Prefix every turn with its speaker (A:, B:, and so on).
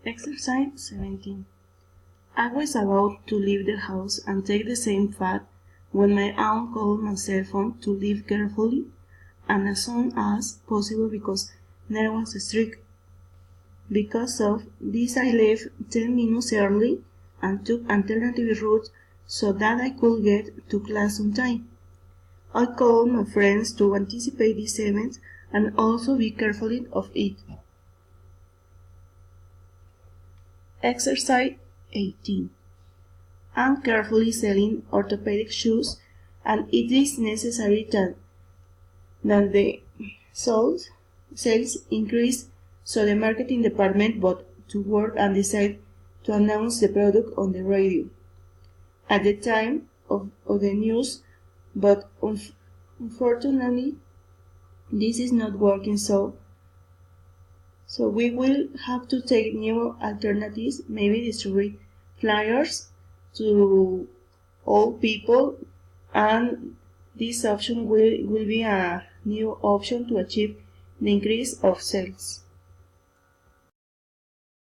A: Exercise 17. I was about to leave the house and take the same path when my aunt called my cell phone to leave carefully and as soon as possible because there was a streak. Because of this I left 10 minutes early and took alternative routes so that I could get to class on time. I called my friends to anticipate this event and also be careful of it. Exercise 18. I'm carefully selling orthopedic shoes and it is necessary that the sales increase so the marketing department bought to work and decided to announce the product on the radio at the time of the news, but unfortunately this is not working so we will have to take new alternatives, maybe distribute flyers to all people, and this option will be a new option to achieve the increase of sales.